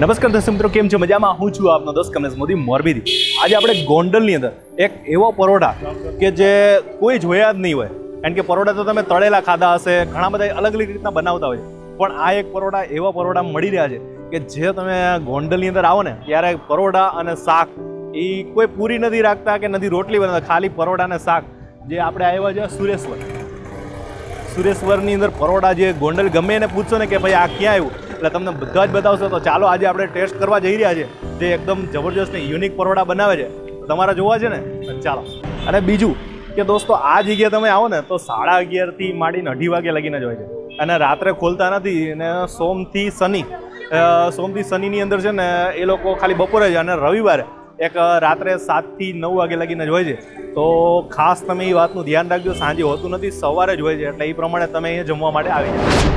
નમસ્કાર દર્શક મિત્રો, કેમ છો? મજામાં? હું છું આપનો દોસ્ત કમલેશ મોદી મોરબીથી. આજે આપણે ગોંડલની અંદર એક એવો પરોઠા કે જે કોઈ જોયા જ નહીં હોય, કારણ કે પરોઠા તો તમે તળેલા ખાધા હશે, ઘણા બધા અલગ અલગ રીતના બનાવતા હોય, પણ આ એક પરોઠા એવા પરોઠા મળી રહ્યા છે કે જે તમે ગોંડલની અંદર આવો ને ત્યારે પરોઠા અને શાક એ કોઈ પૂરી નથી રાખતા કે નથી રોટલી બનાવતા, ખાલી પરોઠા અને શાક. જે આપણે આવ્યા છે સુરેશ્વરની અંદર પરોઠા, જે ગોંડલ ગમે એને પૂછશો ને કે ભાઈ આ ક્યાં આવ્યું એટલે તમને બધા જ બતાવશો. તો ચાલો આજે આપણે ટેસ્ટ કરવા જઈ રહ્યા છે, જે એકદમ જબરજસ્ત ને યુનિક પરોઠા બનાવે છે. તમારે જોવા છે ને, ચાલો. અને બીજું કે દોસ્તો, આ જગ્યાએ તમે આવો ને તો 11:30થી માંડીને 2:30 વાગે લગીને જ હોય છે, અને રાત્રે ખોલતા નથી. અને સોમથી શનિની અંદર છે ને એ લોકો ખાલી બપોરે છે, અને રવિવારે એક રાત્રે 7થી 9 વાગે લગીને જ હોય છે. તો ખાસ તમે એ વાતનું ધ્યાન રાખજો, સાંજે હોતું નથી, સવારે જ હોય છે, એટલે એ પ્રમાણે તમે અહીંયા જમવા માટે આવી જાઓ.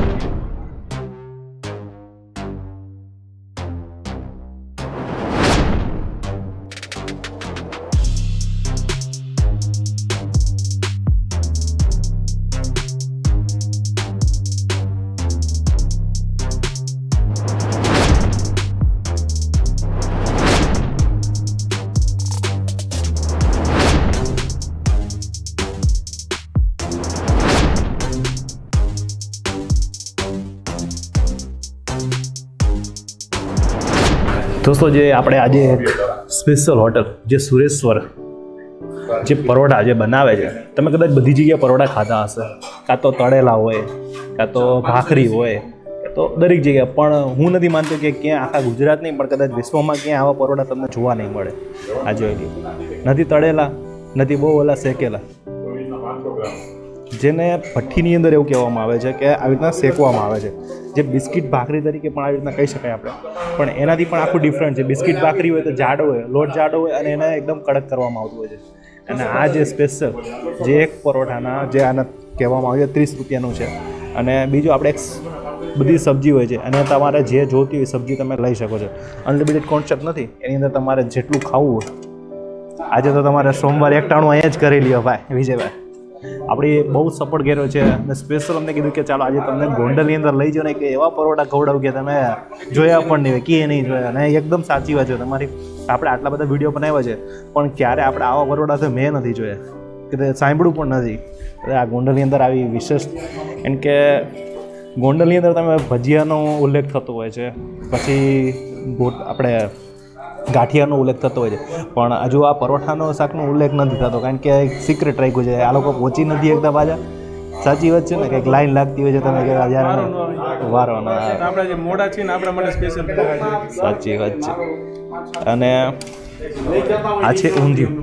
દોસ્તો, જે આપણે આજે એક સ્પેશિયલ હોટલ જે સુરેશ્વર જે પરોઠા જે બનાવે છે, તમે કદાચ બધી જગ્યાએ પરોઠા ખાધા હશે, કાં તો તળેલા હોય, કાં તો ભાખરી હોય, તો દરેક જગ્યાએ. પણ હું નથી માનતો કે ક્યાં આખા ગુજરાત નહીં પણ કદાચ વિશ્વમાં ક્યાં આવા પરોઠા તમને જોવા નહીં મળે. આ જોઈ નથી તળેલા, નથી બહુ ઓલા શેકેલા, જેને ભઠ્ઠીની અંદર એવું કહેવામાં આવે છે કે આવી રીતના શેકવામાં આવે છે, જે બિસ્કિટ ભાખરી તરીકે પણ આવી રીતના કહી શકાય આપણે. પણ એનાથી પણ આખું ડિફરન્ટ છે. બિસ્કિટ ભાખરી હોય તો જાડો હોય, લોટ જાડો હોય, અને એને એકદમ કડક કરવામાં આવતું હોય છે. અને આ જે સ્પેશિયલ જે એક પરોઠાના જે આને કહેવામાં આવે છે 30 રૂપિયાનું છે. અને બીજું આપણે એક બધી સબ્જી હોય છે, અને તમારે જે જોતી હોય સબ્જી તમે લઈ શકો છો. અનલિમિટેડ કોન્સેપ્ટ નથી, એની અંદર તમારે જેટલું ખાવું હોય. આજે તો તમારે સોમવારે એકટાણું અહીંયા જ કરી લ્યો ભાઈ વિજયભાઈ. આપણી બહુ સપોર્ટ કર્યો છે, અને સ્પેશિયલ અમને કીધું કે ચાલો આજે તમને ગોંડલની અંદર લઈ જાઓ ને કે એવા પરોઠા ખવડાવું કે તમે જોયા પણ નહીં હોય, કે નહીં જોયા. અને એકદમ સાચી વાત છે તમારી. આપણે આટલા બધા વિડીયો બનાવ્યા છે, પણ ક્યારે આપણે આવા પરોઠા તો મેં નથી જોયા, કે સાંભળ્યું પણ નથી. આ ગોંડલની અંદર આવી વિશેષ, એમ કે ગોંડલની અંદર તમે ભજીયાનો ઉલ્લેખ થતો હોય છે, પછી આપણે ગાંઠિયાનો ઉલ્લેખ થતો હોય છે, પણ હજુ આ પરોઠાનો શાકનો ઉલ્લેખ નથી થતો, કારણ કે સિક્રેટ રાખ્યું છે. આ લોકો પહોંચી નથી એકદમ પાછા. સાચી વાત છે ને, કંઈક લાઈન લાગતી હોય છે, તમે કે જ્યારે વારો ના આપણે જે મોડા છે ને આપણા માટે સ્પેશિયલ. સાચી વાત છે. અને આ છે ઊંધિયું.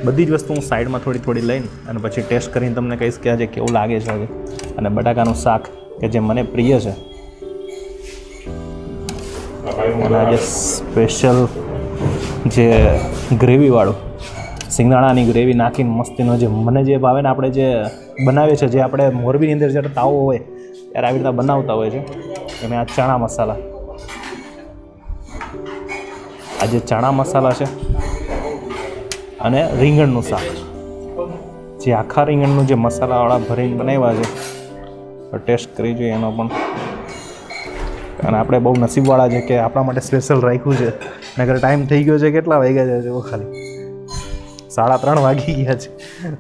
બધી જ વસ્તુ હું સાઈડમાં થોડી થોડી લઈને અને પછી ટેસ્ટ કરીને તમને કહીશ કે આજે કેવું લાગે છે આજે. અને બટાકાનું શાક કે જે મને પ્રિય છે, અને આજે સ્પેશિયલ જે ગ્રેવીવાળું સિંગદાણાની ગ્રેવી નાખીને મસ્તીનો જે મને જે ભાવે ને, આપણે જે બનાવીએ છીએ, જે આપણે મોરબીની અંદર જ્યારે તાવો હોય ત્યારે આવી રીતના બનાવતા હોય છે. અને આ ચણા મસાલા, આ જે ચણા મસાલા છે, અને રીંગણનું શાક, જે આખા રીંગણનું જે મસાલાવાળા ભરીને બનાવ્યા છે, તો ટેસ્ટ કરી જોઈએ એનો પણ. અને આપણે બહુ નસીબવાળા છે કે આપણા માટે સ્પેશિયલ રાખ્યું છે. નગર ટાઈમ થઈ ગયો છે, કેટલા વાગ્યા છે જો ખાલી 3:30 વાગી ગયા છે.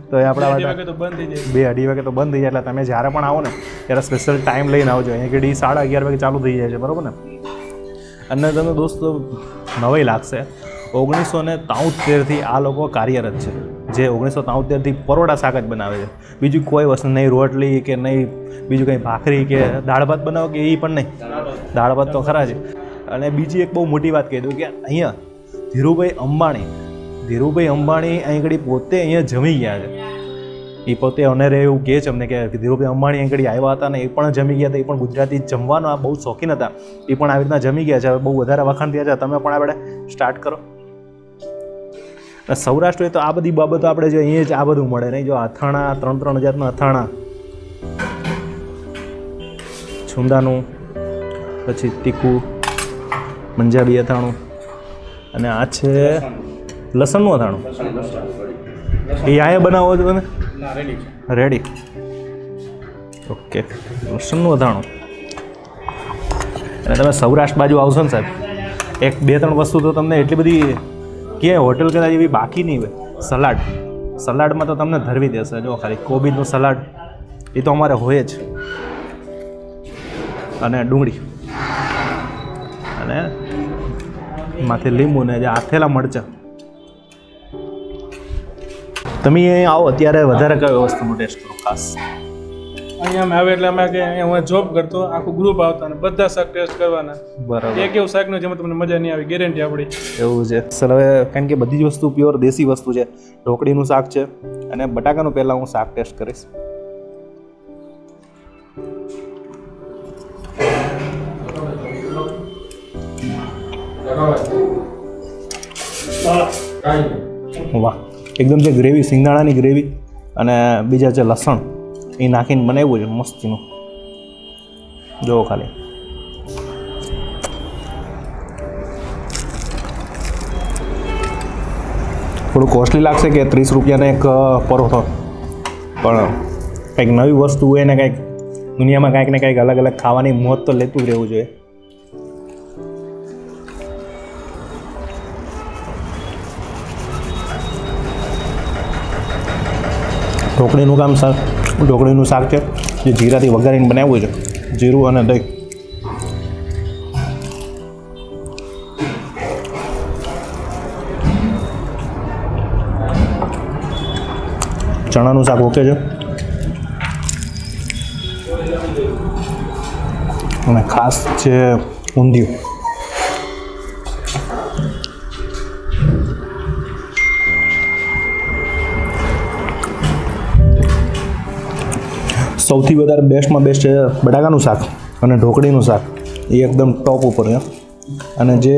તો એ આપણા માટે 2-2:30 વાગે તો બંધ થઈ જાય. એટલે તમે જ્યારે પણ આવો ને ત્યારે સ્પેશિયલ ટાઈમ લઈને આવજો. અહીંયા કે 11:30 વાગે ચાલુ થઈ જાય છે, બરાબર ને. અને તમે દોસ્તો નવાઈ લાગશે, 1973થી આ લોકો કાર્યરત છે, જે 1973થી પરોઠા શાક જ બનાવે છે. બીજું કોઈ વસ્તુ નહીં, રોટલી કે નહીં, બીજું કંઈ ભાખરી કે દાળ ભાત બનાવો કે એ પણ નહીં. દાળ ભાત તો ખરા છે. અને બીજી એક બહુ મોટી વાત કહી દઉં કે અહીંયા ધીરુભાઈ અંબાણી અહીં ઘડી પોતે અહીંયા જમી ગયા છે. એ પોતે અનેરે એવું કહે છે અમને કે ધીરુભાઈ અંબાણી અહીં ઘડી આવ્યા હતા ને એ પણ જમી ગયા હતા. એ પણ ગુજરાતી જમવાનો આ બહુ શોખીન હતા, એ પણ આવી રીતના જમી ગયા છે. બહુ વધારે વખાણ થયા છે. તમે પણ આપણે સ્ટાર્ટ કરો. સૌરાષ્ટ્ર તો આ બધી બાબતો આપણે જો અહીંયા જ આ બધું મળે નહીં. જો અથાણા 3-3 હજારના અથાણા, છુંદાનું, પછી તીખું પંજાબી અથાણું, અને આ છે લસણનું અથાણું. એ અહીંયા બનાવો છો તમે? રેડી. ઓકે, લસણનું અથાણું. અને તમે સૌરાષ્ટ્ર બાજુ આવશો ને સાહેબ, 1-2-3 વસ્તુ તો તમને એટલી બધી ક્યાંય હોટલ કદાચ એવી બાકી નહીં હોય. સલાડમાં તો તમને ધરવી દેશે. જો ખાલી કોબીજનું સલાડ એ તો અમારે હોય જ, અને ડુંગળી અને માથે લીંબુ ને જે આથેલા મરચાં. તમે અહીં આવો અત્યારે વધારે કઈ વસ્તુનો ટેસ્ટ કરો ખાસ? અહીંયા અમે આવે એટલે અમે કે અહીંયા હું જોબ કરતો, આખું ગ્રુપ આવતા અને બધા શાક ટેસ્ટ કરવાના. બરાબર. એક એવું શાક નું જેમાં તમને મજા નહીં આવી, ગેરંટી આપણી. એવું છે સર. હવે કારણ કે બધી જ વસ્તુ પ્યોર દેશી વસ્તુ છે. ઢોકળીનું શાક છે અને બટાકાનું પહેલાં હું શાક ટેસ્ટ કરીશ. વાહ, એકદમ જે ગ્રેવી, સિંગદાણાની ગ્રેવી અને બીજા જે લસણ એ નાખીને બનાવ્યું છે મસ્તીનું. જુઓ ખાલી. થોડું કોસ્ટલી લાગશે કે 30 રૂપિયાનો એક પરોઠો, પણ કંઈક નવી વસ્તુ હોય ને કંઈક દુનિયામાં કંઈક ને કંઈક અલગ અલગ ખાવાની મોજ તો લેતું જ રહેવું જોઈએ. ઢોકળીનું કામ સર, ઢોકળીનું શાક છે જે જીરાથી વઘારીને બનાવ્યું છે, જીરું અને દહીં. ચણાનું શાક ઓકે છે અને ખાસ છે ઊંધિયું. સૌથી વધારે બેસ્ટમાં બેસ્ટ છે બટાકાનું શાક અને ઢોકળીનું શાક, એ એકદમ ટોપ ઉપર છે. અને જે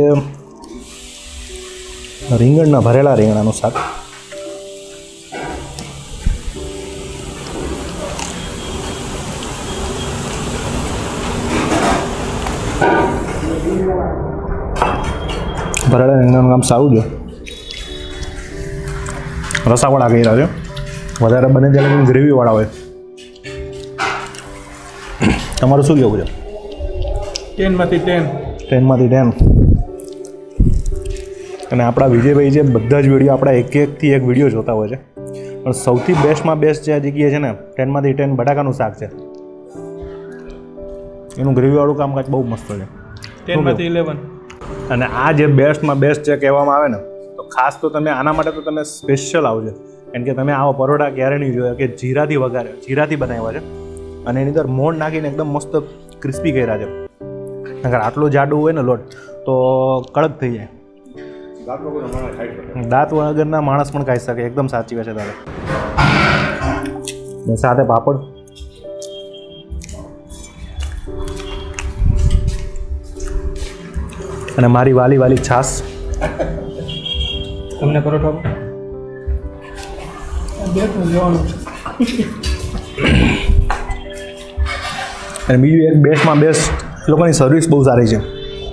રીંગણના ભરેલા રીંગણાનું શાક, ભરેલા રીંગણાનું કામ સારું છે. રસાવાળા કર્યા છે, વધારે બને ત્યારે ગ્રેવીવાળા હોય. તમારું શું કહેવું છે? 10માંથી 10. 10માંથી 10. અને આપણા વિજયભાઈ છે બધા જ વિડીયો આપણા એકથી એક વિડીયો જોતા હોય છે, પણ સૌથી બેસ્ટમાં બેસ્ટ જે જગ્યાએ છે ને 10માંથી 10 બટાકાનું શાક છે. એનું ગ્રેવીવાળું કામ કાંઈક બહુ મસ્ત છે. 10માંથી 11. અને આ જે બેસ્ટમાં બેસ્ટ જે કહેવામાં આવે ને, તો ખાસ તો તમે આના માટે તો તમે સ્પેશિયલ આવજો. કારણ કે તમે આવા પરોઠા ક્યારે નહીં જોયા કે જીરાથી વઘારે, જીરાથી બનાવ્યા છે અને એની અંદર મોણ નાખીને એકદમ મસ્ત ક્રિસ્પી કર્યા છે. અગર આટલું જાડું હોય ને લોટ તો કડક થઈ જાય. દાંત વગરના માણસ પણ ખાઈ શકે. એકદમ સાચી વાત છે તારે. સાથે પાપડ, અને મારી વાલી વાલી છાશ. તમને પરોઠો લેવાનું છે. અને બીજું એક બેસ્ટમાં બેસ્ટ લોકોની સર્વિસ બહુ સારી છે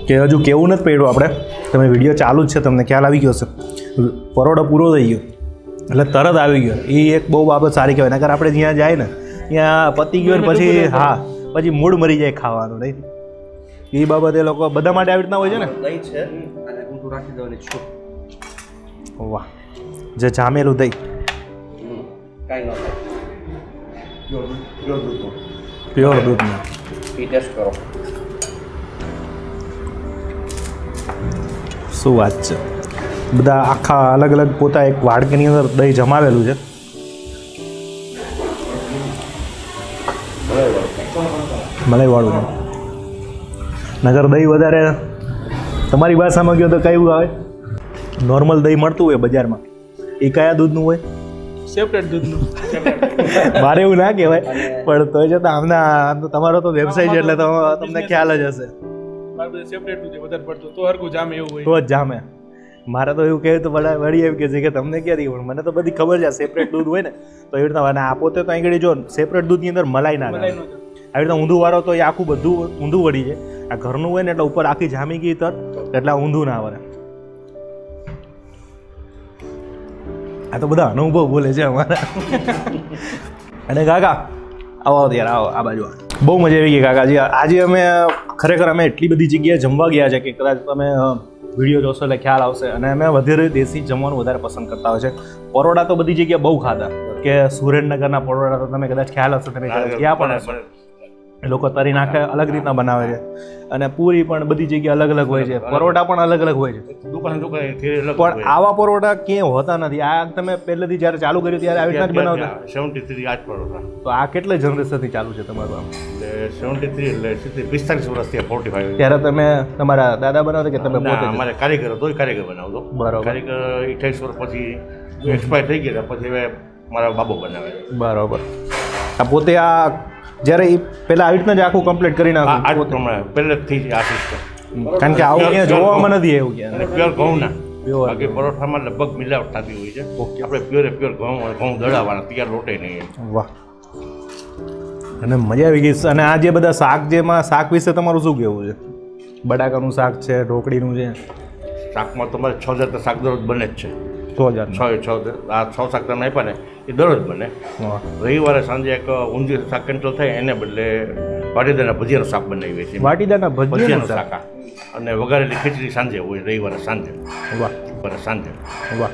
કે હજુ કેવું નથી પડ્યું આપણે, તમે વિડીયો ચાલુ જ છે, તમને ખ્યાલ આવી ગયો છે. પરોઠો પૂરો થઈ ગયો એટલે તરત આવી ગયો. એ એક બહુ બાબત સારી કહેવાય. નકર આપણે જ્યાં જાય ને ત્યાં પતી ગયો ને પછી હા પછી મૂડ મરી જાય ખાવાનું. નહીં, એ બાબત એ લોકો બધા માટે આવી રીતના હોય છે ને. વાહ, જે જામેલું દહીં, પ્યોર દૂધનું. શું વાત છે. બધા આખા અલગ અલગ પોતા એક વાડકીની અંદર દહીં જમાવેલું છે. મલાઈવાળું છે. નગર દહીં વધારે તમારી ભાષામાં કહો તો કયું આવે? નોર્મલ દહીં મળતું હોય બજારમાં, એ કયા દૂધનું હોય? સેપરેટ દૂધનું. મારે એવું ના કહેવાય, પણ તો છે આમના તમારો તો વ્યવસાય છે એટલે તમને ખ્યાલ જ હશે. મારે બધું સેપરેટ દૂધ વધારે પડતું તો હરકું જામે એવું હોય. તો જ જામે. મારે તો એવું કહેવું તો વળી એમ કહે છે કે તમને ક્યાંથી, પણ મને તો બધી ખબર છે સેપરેટ દૂધ હોય ને તો એવી રીતના. અને આ પોતે તો અહીં જો સેપરેટ દૂધની અંદર મલાઈ ના આવે. આવી રીતના ઊંધું વાળો તો એ આખું બધું ઊંધું વળી જાય. આ ઘરનું હોય ને એટલે ઉપર આખી જામી ગઈ તર એટલે ઊંધું ના આવે. આ તો બધા અનુભવ બોલે છે અમારા. અને કાકા આવો ત્યારે આવો આ બાજુ. બહુ મજા આવી ગઈ કાકાજી. આજે અમે ખરેખર એટલી બધી જગ્યાએ જમવા ગયા છે કે કદાચ તમે વિડીયો જોશો એટલે ખ્યાલ આવશે. અને અમે વધારે દેશી જમવાનું વધારે પસંદ કરતા હોય છે. પરોડા તો બધી જગ્યાએ બહુ ખાધા, કે સુરેન્દ્રનગરના પરોડા તો તમે કદાચ ખ્યાલ હશે, તમે ક્યાં પણ હશો. એ લોકો તરી નાખે અલગ રીતના બનાવે છે, અને પૂરી પણ બધી જગ્યાએ અલગ અલગ હોય છે, પરોટા પણ અલગ અલગ હોય છે. પણ આવા પરોટા ક્યાંય હોતા નથી. આ તમે પહેલેથી જ્યારે ચાલુ કર્યું ત્યારે આવી રીતના જ બનાવતા? 73 આજ પરોઠા. તો આ કેટલા જનરેશનથી ચાલુ છે તમારું આમ? 73 એટલે 45 વર્ષથી 45. ત્યારે તમે તમારા દાદા બનાવતા કે તમે પોતે? અમારે કારીગર હતો, કારીગર બનાવતો. બરાબર. કારીગર 28 વર્ષ પછી એક્સપાયર થઈ ગયા, પછી હવે મારા બાબો બનાવે. બરાબર. આ પોતે આ જ્યારે એ પહેલાં આવી રીતના જ આખું કમ્પ્લીટ કરી આ નાખું પ્રમાણે પહેલેથી જ આ સિસ્ટમ. કારણ કે આવું ક્યાં જોવામાં નથી એવું ક્યાં. અને પ્યોર ઘઉંના. Pure. બાકી પરોઠામાં લગભગ મિલાવટ થતી હોય છે. આપણે પ્યોર ઘઉં દળાવવાના, તૈયાર લોટે નહીં. વાહ, અને મજા આવી ગઈ. અને આ જે બધા શાક, જેમાં શાક વિશે તમારું શું કહેવું છે? બટાકાનું શાક છે, ઢોકળીનું છે. શાકમાં તમારે 6 જાતના શાક દરરોજ બને જ છે. 100,000. 6 શાક તમે આપ્યા ને એ દરરોજ બને. રવિવારે સાંજે એક ઊંધિયું શાક કેન્સલ થાય, એને બદલે વાટીદારના ભજીયાનું શાક બનાવીએ છીએ. વાટીદારના ભજીયાનું શાક અને વઘારેલી ખીચડી સાંજે હોય, રવિવારે સાંજે. વાહ સાંજે. વાહ.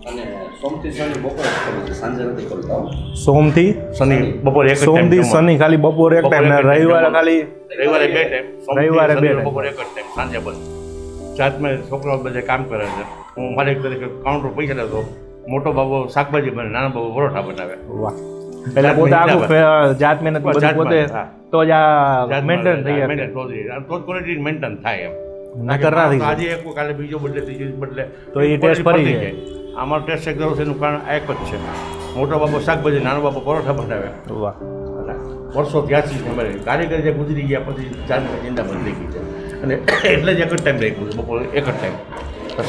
અને સોમથી શનિ બપોરે જ કરું છું, સાંજે નથી કરતા. સોમથી શનિ બપોરે એક જ ટાઈમ. સોમથી શનિ ખાલી બપોરે એક ટાઈમ, રવિવારે ખાલી રવિવારે 2 ટાઈમ. રવિવારે 2 ટાઈમ, બપોરે એક જ ટાઈમ, સાંજે બંધ. જાતમાં છોકરાઓ બધે કામ કરે છે. હું માલિક તરીકે કાઉન્ટર પૈસા લેતો. મોટો બાબો શાકભાજી બને, નાનો બાબો પરોઠા બનાવે. વાહ. એટલે પોતે આખું જાત મહેનત બધું પોતે તો જ આ મેન્ટેન થઈ જાય. તો ક્વોલિટી મેન્ટેન થાય એમ. નકર ના થઈ જાય. આજે એક કાલે બીજો બદલે, ત્રીજો બદલે, તો એ ટેસ્ટ ફરી જાય. અમારો ટેસ્ટ એક દરો છે એનું કારણ એક જ છે. મોટો બાબો શાકભાજી, નાનો બાબો પરોઠા બનાવે. વાહ. વર્ષો ત્યાંથી અમારે કારીગર જે ગુજરી ગયા પછી ચાંદની ચિંતા બંધ થઈ ગઈ છે. અને એટલે જ એક જ ટાઈમ રાખ્યું છે, બપોરે એક જ ટાઈમ.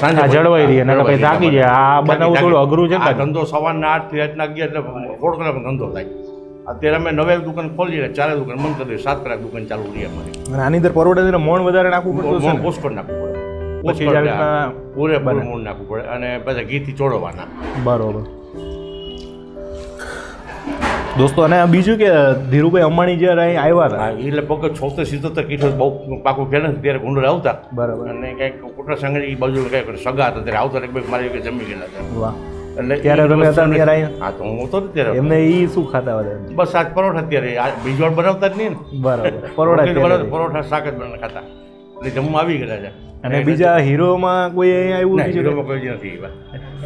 સાંજે જળવાઈ રહી, નકર પછી થાકી જાય. આ બનાવવું થોડું અઘરું છે. આ ધંધો સવારના 8 થી રાતના 11 એટલે 16 કલાકનો ધંધો થાય. અત્યારે અમે 9 દુકાન ખોલીએ, 4 દુકાન બંધ કરી દઈએ, 7 કલાક દુકાન ચાલુ રહી અમારી. અને આની અંદર પરોઠા મોણ વધારે નાખવું પડતું છે ને? પોસ્ટકોડ નાખવું પડે. પછી જ આવી રીતના પૂરેપૂરું મૂળ નાખવું પડે અને પછી ઘીથી ચોળવાના. બરોબર. દોસ્તો, અને બીજું કે ધીરુભાઈ અંબાણી જ્યારે અહીં આવ્યા હતા, એ લગભગ 76-77 કિલો બહુ પાકું ફેલે ત્યારે ગુંડોળ આવતા. બરાબર. અને કંઈક કુટરા સાંગળી બાજુ કંઈક સગા હતા ત્યારે આવતા લગભગ મારી કે જમી ગયેલા હતા. વાહ. એટલે ત્યારે તમે હતા ત્યારે અહીં? હા, તો હું હતો ત્યારે. એમને એ શું ખાતા વધારે? બસ આજ પરોઠા ત્યારે બીજોળ બનાવતા જ નહીં ને. બરાબર. પરોઠા. પરોઠા શાક જ બનાવ ખાતા. એટલે જમવા આવી ગયેલા છે. અને બીજા હીરોમાં કોઈ અહીં આવ્યું ના, બીજું? હીરોમાં કોઈ જ નથી.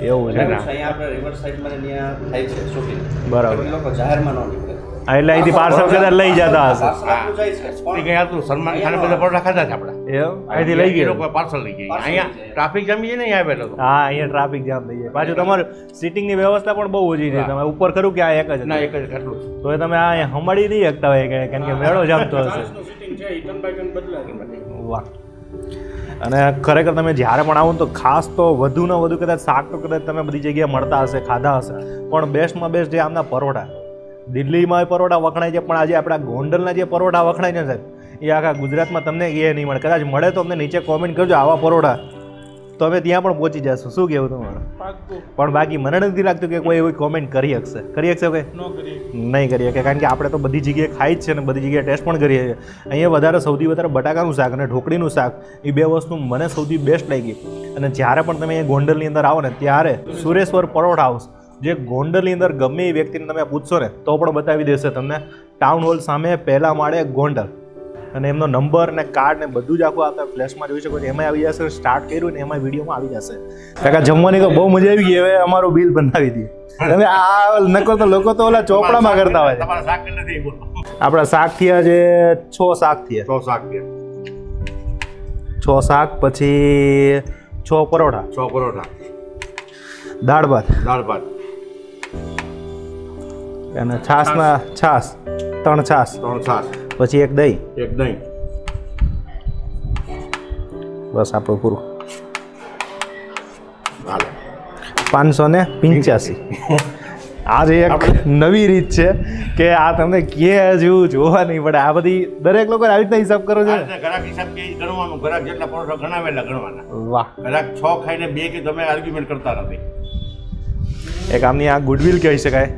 એવું છે. અહીંયા આપણે રિવર સાઈડમાં ને ત્યાં થાય છે શૂટિંગ. બરાબર. એ લોકો જાહેરમાં ન નીકળે. એટલે અહીંથી પાર્સલ કદાચ લઈ જતા હશે. પાર્સલ આપણું જાય છે. એ કંઈ હતું સલમાન ખાને બધા પરોઠા ખાધા છે આપણા. એમ? અહીંથી લઈ એ ગયો? લોકો પાર્સલ લઈ ગયા. અહીંયા ટ્રાફિક જામી છે ને, અહીંયા આવેલો હતો. હા, અહીંયા ટ્રાફિક જામ થઈ જાય. પાછું તમારે સિટિંગની વ્યવસ્થા પણ બહુ ઓછી છે. તમે ઉપર ખરું કે આ એક જ? ના, એક જ એટલું જ. તો એ તમે આ હમાડી નહીં શકતા હોય કારણ કે મેળો જામતો હશે. સીટિંગ છે એ ટન બાય ટન બદલાય. વાહ. અને ખરેખર તમે જ્યારે પણ આવો ને તો ખાસ તો વધુને વધુ કદાચ શાક તો કદાચ તમે બધી જગ્યાએ મળતા હશે, ખાધા હશે, પણ બેસ્ટમાં બેસ્ટ જે આમના પરોઠા. દિલ્હીમાં પરોઠા વખણાય છે, પણ આજે આપણા ગોંડલના જે પરોઠા વખણાય છે સાહેબ, એ આખા ગુજરાતમાં તમને એ નહીં મળે. કદાચ મળે તો અમને નીચે કોમેન્ટ કરજો આવા પરોઠા, તો અમે ત્યાં પણ પહોંચી જશું. શું કહેવું તમારું? પણ બાકી મને નથી લાગતું કે કોઈ એવી કોમેન્ટ કરી શકશે કે નહીં કરી શકે, કારણ કે આપણે તો બધી જગ્યાએ ખાઈ જ છે ને બધી જગ્યાએ ટેસ્ટ પણ કરીએ છીએ. અહીંયા સૌથી વધારે બટાકાનું શાક અને ઢોકળીનું શાક, એ બે વસ્તુ મને સૌથી બેસ્ટ લાગી. અને જ્યારે પણ તમે ગોંડલની અંદર આવો ને ત્યારે સુરેશ્વર પરોઠા હાઉસ, જે ગોંડલની અંદર ગમે એ વ્યક્તિને તમે પૂછશો ને તો પણ બતાવી દેશે તમને. ટાઉન હોલ સામે પહેલા માળે ગોંડલ. અને એમનો નંબર ને કાર્ડ ને બધું જ આખું આપણે ફ્લેશમાં જોઈ શકો છો. એમાં આવી જશે, સ્ટાર્ટ કર્યું ને એમાં વિડીયોમાં આવી જશે. કાકા જમવાની તો બહુ મજા આવી ગઈ. હવે અમારું બિલ બનાવી દઈએ. હવે આ નકો તો લોકો તો ઓલા ચોપડામાં કરતા હોય છે. તમારા શાક નથી. આપણા શાક થયા છે 6 શાક થયા. 6 શાક છે. 6 શાક, પછી 6 પરોઠા, 6 પરોઠા, દાળ ભાત અને છાશ 3 છાશ, 3 છાશ, પછી એક દહીં. બસ આપણું પૂરું. હાલો. 585. આજે એક નવી રીત છે કે આ તમને ક્યાં જેવું જોવા નહીં પડે. આ બધી દરેક લોકો આવી રીતના હિસાબ કરો છો. ગ્રાહક હિસાબ કે ગણવાનું, ગ્રાહક જેટલા પરોઠા ગણાવેલા ગણવાના. વાહ. ગ્રાહક 6 ખાઈને 2 કે તમે આર્ગ્યુમેન્ટ કરતા નથી. એક આમની આ ગુડવિલ કહી શકાય.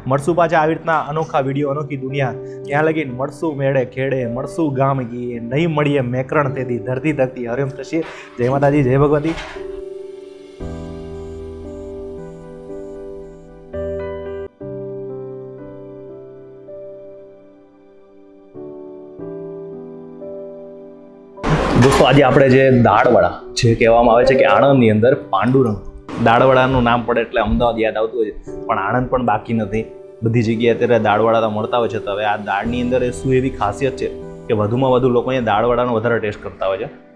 મળશું પાછા આવી રીતના અનોખા વિડીયો, અનોખી દુનિયા. ત્યાં લગીને મળશું મેળે ખેડે, મળશું ગામ ગીએ, નહીં મળીએ મેકરણ તેથી ધરતી ધરતી હરિમ થશે. જય માતાજી, જય ભગવતી. દોસ્તો આજે આપણે જે દાળવડા જે કહેવામાં આવે છે કે આણંદની અંદર પાંડુરંગ દાળવડાનું નામ પડે એટલે અમદાવાદ યાદ આવતું હોય છે, પણ આણંદ પણ બાકી નથી. બધી જગ્યાએ અત્યારે દાળવડા તો મળતા હોય છે. તો હવે આ દાળની અંદર શું એવી ખાસિયત છે કે વધુમાં વધુ લોકો અહીંયા દાળવડાનો વધારે ટેસ્ટ કરતા હોય છે.